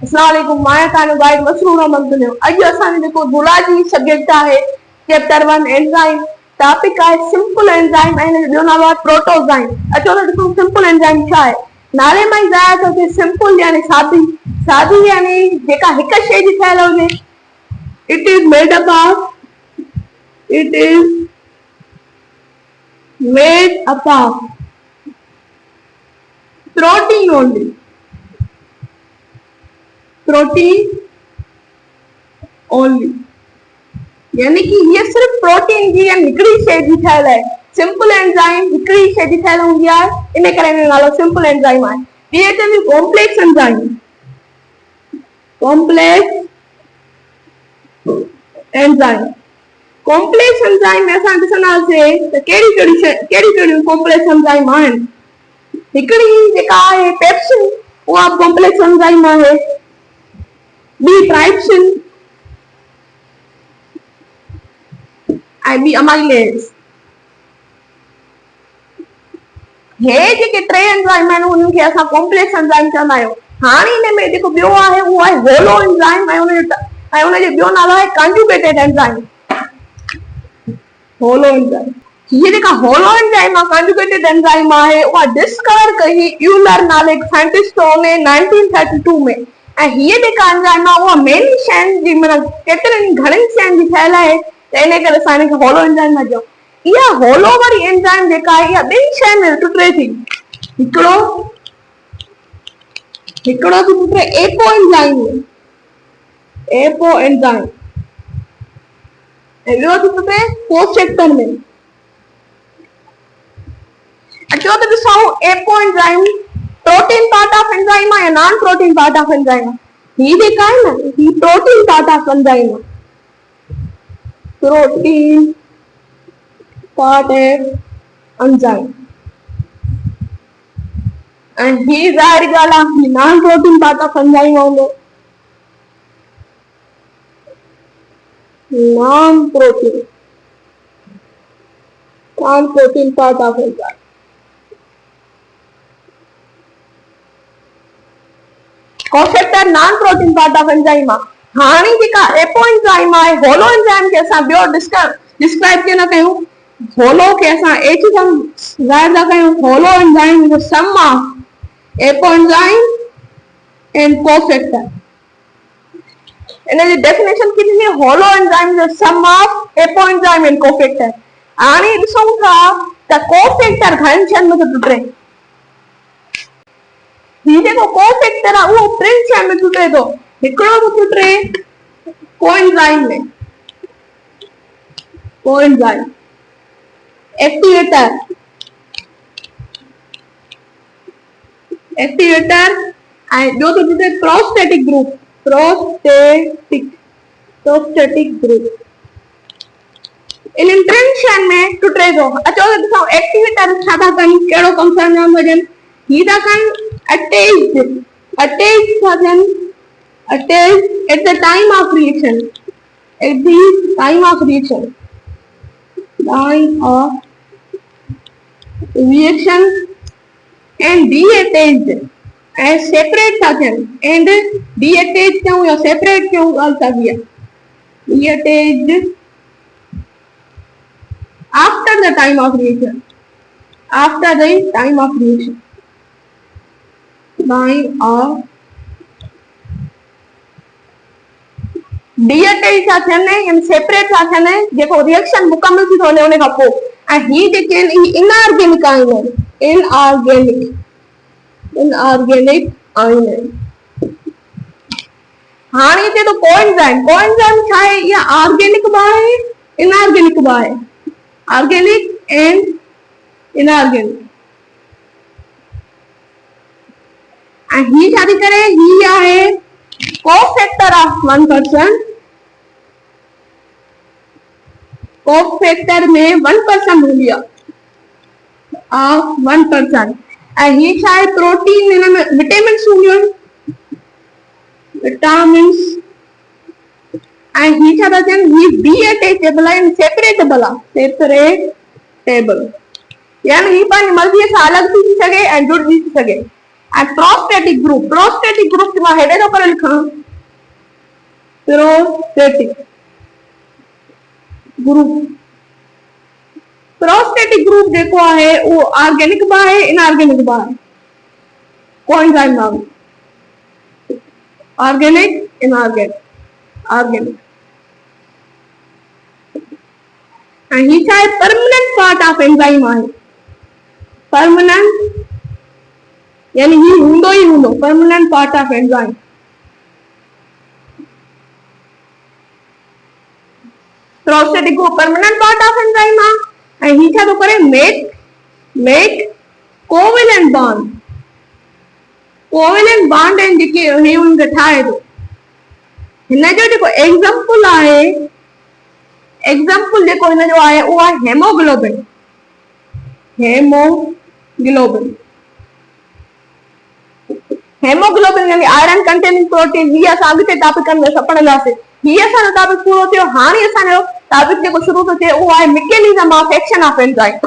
अस्सलाम वालेकुम, मां तानो गाइड मसरूर अहमद दुनिया। अॼु असांजो जेको जुलॉजी सब्जेक्ट आहे, चैप्टर 1 एंजाइम, टॉपिक आहे सिंपल एंजाइम ऐं ॿियो नालो आहे प्रोटोजाइम। अचो त ॾिसूं सिंपल एंजाइम छा आहे। नाले मां ई ज़ाहिर थो थिए, सिंपल यानी सादी, सादी यानी जेका हिक शइ जी ठहियल हुजे। It is made up of protein only, protein only, यानी कि ये सिर्फ प्रोटीन जी या हिकड़ी शइ जी ठहियल आहे। सिंपल एंजाइम हिकड़ी शइ जी ठहियल हूंदी आहे, इन करे हिन जो नालो सिंपल एंजाइम आहे। ॿी अचे complex enzyme. Complex enzyme, complex enzyme में असां ॾिसंदासीं त कहिड़ी कॉम्प्लेक्स एंजाइम आहिनि। हिकड़ी जेका आहे पेप्सिन, उहा कॉम्प्लेक्स एंजाइम आहे। ॿी ट्राइप्सिन ऐं ॿी अमाइलेज। हे जेके टे एंजाइम आहिनि उन्हनि खे असां कॉम्प्लेक्स एंजाइम चवंदा आहियूं। हाणे हिन में जेको ॿियो आहे उहो आहे होलो एंजाइम ऐं उनजो ॿियो नालो आहे कंजुगेटेड एंजाइम। होलो एंजाइम, हीअ जेका होलो एंजाइम आहे, कंजुगेटेड एंजाइम आहे, उहा डिस्कवर कई यूलर नाले साइंटिस्ट ने 1932 में। ऐं हीअ जेका एंजाइम आहे उहा मेन शयुनि जी मतिलबु केतिरनि घणनि शयुनि जी ठहियल आहे, त इन करे असां हिनखे होलो एंजाइम था चऊं। इहा होलो वारी एंजाइम जेका आहे इहा ॿिनि शयुनि में टुटे थी। हिकिड़ो थी टुटे एपो एंजाइम में, एपो एंजाइम, ऐं ॿियो थी टुटे कोसेक्टर में। अचो त ॾिसूं apoenzyme protein part of enzyme आहे या non protein part of enzyme आहे। ही जेका आहे न, ही प्रोटीन पार्ट ऑफ एंजाइम आहे, प्रोटीन पार्ट ऑफ एंजाइम। ऐं ही ज़ाहिर ॻाल्हि आहे, ही non protein part of enzyme हूंदो, non protein part of enzyme. Cofactor non protein part of enzyme आहे। हाणे जेका एपो एंजाइम आहे, होलो एंजाइम खे असां ॿियो डिस्क्राइब कीअं था कयूं। होलो खे असां एच सां ज़ाहिर था कयूं। Holoenzyme is the sum of apoenzyme and cofactor. इन जी डेफिनेशन की थींदी है, holoenzyme is the sum of apoenzyme and cofactor. हाणे ॾिसूं था त कोसेक्टर घणनि शयुनि में थो टुटे। ही जेको कोसेक्टर आहे उहो टिनि शयुनि में टुटे थो। हिकिड़ो थो टुटे कोएंजाइम में, कोएंजाइम एक्टिवेटर, ऐं ॿियो थो टुटे प्रोस्टेटिक ग्रुप, प्रोस्टेटिक ग्रुप। इन्हनि टिनि शयुनि में टुटे थो। अचो त ॾिसूं एक्टिवेटर छा था कनि, कहिड़ो कमु था कनि। ही था कनि attached at the time of reaction, and detached and separate था थियनि। and detached क्यों या separate क्यों ॻाल्हि था कयूं। detached after the time of reaction, डिएटेज था थियनि यानी सेपरेट था थियनि जेको रिएक्शन मुकम्मल थी थो वञे उन खां पोइ। ऐं ही जेके आहिनि इनऑर्गेनिक आहिनि, इनऑर्गेनिक आहिनि। हाणे हिते तो कोएंजाइम छा आहे, इहा ऑर्गेनिक बि आहे इनऑर्गेनिक बि आहे, ऑर्गेनिक एंड इनऑर्गेनिक। ऐं ही छा थी करे, ही आहे कोफैक्टर ऑफ 1%, कोफैक्टर में 1% हूंदी आहे ऑफ 1%। ऐं ही छा आहे, प्रोटीन, हिन में विटामिन्स हूंदियूं आहिनि, विटामिन्स। ऐं ही छा था थियनि, ही डीअटैचेबल आहे, सेपरेटेबल आहे, सेपरेटेबल यानी ही पंहिंजी मर्ज़ीअ सां अलॻि थी सघे ऐं जुड़जी थी सघे। ऐं प्रोस्टेटिक ग्रुप मां हेॾे थो करे लिखां प्रोस्टेटिक ग्रुप जेको आहे उहो ऑर्गेनिक बि आहे इनऑर्गेनिक बि आहे कोएंजाइम आहे ऑर्गेनिक इनऑर्गेनिक ऐं ही छा आहे परमानेंट पार्ट ऑफ एंजाइम आहे परमानेंट यानी ही हूंदो ई हूंदो permanent part of enzyme prostatic group permanent part of enzyme आहे ऐं ही छा थो करे मेक कोवेलेंट बॉन्ड आहिनि जेके ही उनखे ठाहे थो हिन जो जेको एग्जाम्पल जेको हिन जो आहे उहो आहे हेमोग्लोबिन यानी आयरन कंटेनिंग प्रोटीन ही असां अॻिते टॉपिकनि में पढ़ंदासीं ही असांजो टॉपिक पूरो थियो हाणे असांजो टॉपिक जेको शुरू थो थिए उहो आहे mechanism of action of enzyme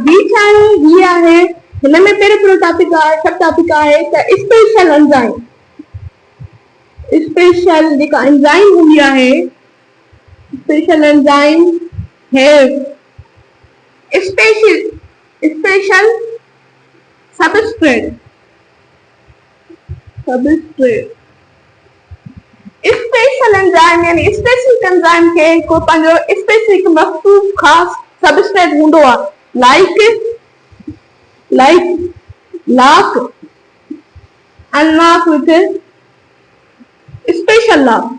ही छा आहे ही आहे हिन में पहिरियों टॉपिक आहे सब टॉपिक आहे त स्पेशल जेका एंजाइम हूंदी आहे special enzyme have special substrate special enzyme यानी स्पेसिफिक एंजाइम के को पंहिंजो स्पेसिफिक मखसूस खास सबस्ट्रेट हूंदो आहे like lock unlock with special lock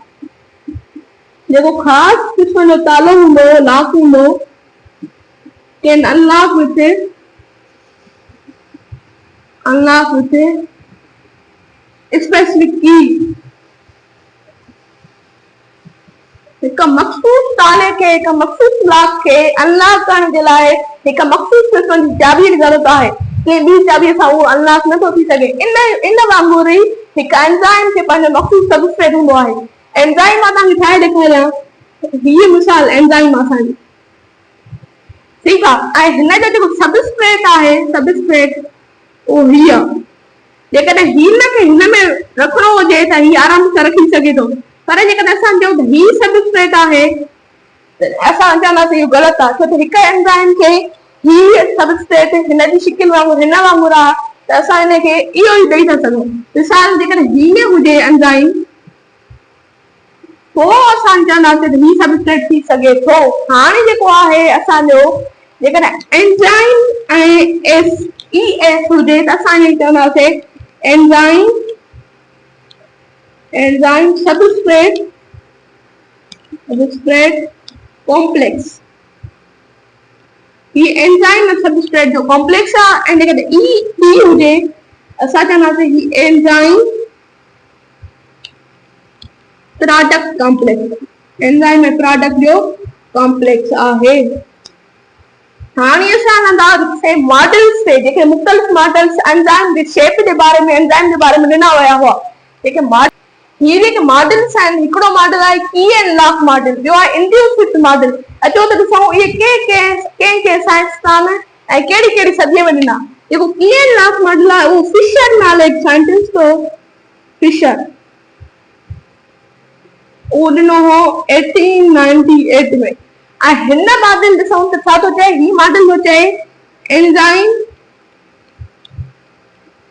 जेको खास किस्म जो तालो हूंदो लॉक हूंदो कैन अनलॉक विथ स्पेसिफिक की हिकु मखसूस ताले खे हिकु मखसूस लॉक खे अनलॉक करण जे लाइ हिकु मखसूस किस्म जी चाबीअ जी ज़रूरत आहे कंहिं ॿी चाबीअ सां उहो अनलॉक नथो थी सघे इन वांगुरु ई हिकु एंजाइम खे पंहिंजो मखसूस सबस्ट्रेट हूंदो आहे एंजाइम मां तव्हांखे ठाहे ॾेखारियां हीअ मिसाल एंजाइम असांजी ठीकु आहे ऐं हिन जो जेको सबस्ट्रेट आहे उहो हीअ जेकॾहिं हिनखे हिन में रखिणो हुजे त हीअ आराम सां रखी सघे थो पर जेकॾहिं असां चऊं त ही सबस्ट्रेट आहे त असां चवंदासीं इहो ग़लति आहे छो त हिकु एंजाइम खे ही सबस्ट्रेट हिन जी शिकिल वांगुरु हिन वांगुरु आहे त असां हिनखे इहो ई ॾेई था सघूं मिसाल जेकॾहिं हीअ हुजे एंजाइम पोइ असां चवंदासीं त ही सबस्ट्रेट थी सघे थो हाणे जेको आहे असांजो जेकॾहिं एंजाइम ऐं एस हुजे त असां ईअं चवंदासीं एंजाइम सबस्ट्रेट कॉम्प्लेक्स ही एंजाइम सबस्ट्रेट जो कॉम्प्लेक्स आहे ऐं जेकॾहिं ई हुजे असां चवंदासीं ही एंजाइम प्रोडक्ट कॉम्प्लेक्स एंजाइम ऐं प्रोडक्ट जो कॉम्प्लेक्स आहे हाणे असां हलंदासीं मॉडल्स ते जेके मुख़्तलिफ़ मॉडल्स एंजाइम जे शेप जे बारे में एंजाइम जे बारे में ॾिना विया हुआ जेके जेके मॉडल्स आहिनि हिकिड़ो मॉडल आहे की एंड लॉक मॉडल ॿियो आहे इंड्यूस्ड मॉडल अचो त ॾिसूं इहे कंहिं साइंसदान ऐं कहिड़ी सदीअ में ॾिना जेको की एंड लॉक मॉडल आहे उहो फिशर नाले साइंटिस्ट हो फिशर उहो ॾिनो हो 1898 में ऐं हिन मॉडल ॾिसूं त छा थो चए ही मॉडल थो चए enzyme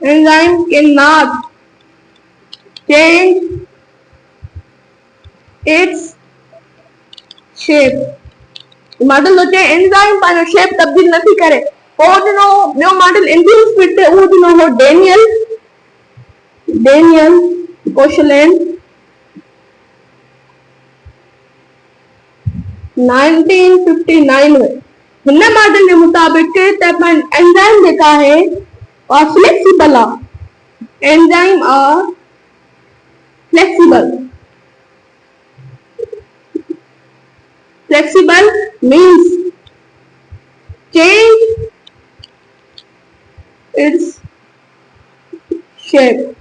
can not change its shape model तो चे एंजाइम पानो शेप तब्दील नथी करे पोइ ॾिनो ॿियो मॉडल इंड्यूस फिट ते उहो ॾिनो हो डेनियल कोशलैंड 1959 में हिन मॉडल जे मुताबिक़ त एंजाइम जेका आहे और फ्लेक्सिबल आहे enzyme are flexible means change its shape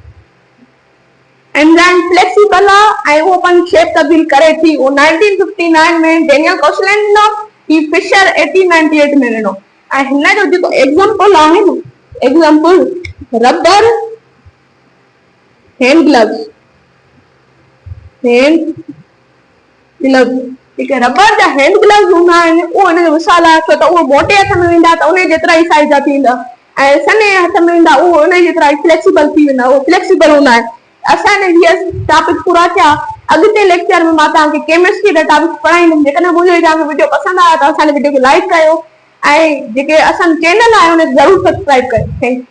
enzyme flexible आहे ऐं उहो पंहिंजी शेप तब्दील करे थी उहो 1959 में डेनियल कोशलैंड ॾिनो ही फिशर 1898 में ॾिनो ऐं हिन जो जेको एग्जाम्पल आहे न example rubber hand gloves, hand gloves, ठीक है। रबर जा हैंड ग्लव्स हूंदा आहिनि उहो हिन जो मिसाल आहे, छो त उहो मोटे हथ में वेंदा त उन जेतिरा ई साइज जा थींदा, ऐं सन्हे हथ में वेंदा उहो उन जेतिरा ई फ्लेक्सिबल थी वेंदा, उहो फ्लेक्सिबल हूंदा आहिनि। असांजे हीअ टॉपिक पूरा थिया। अॻिते लेक्चर में मां तव्हांखे केमिस्ट्री जा टॉपिक पढ़ाईंदुमि। जेकॾहिं मुंहिंजो तव्हांखे वीडियो पसंदि आयो त असांजे वीडियो खे लाइक कयो ऐं जेके असांजो चैनल आहे उनखे ज़रूरु सब्सक्राइब कयो। Thank you.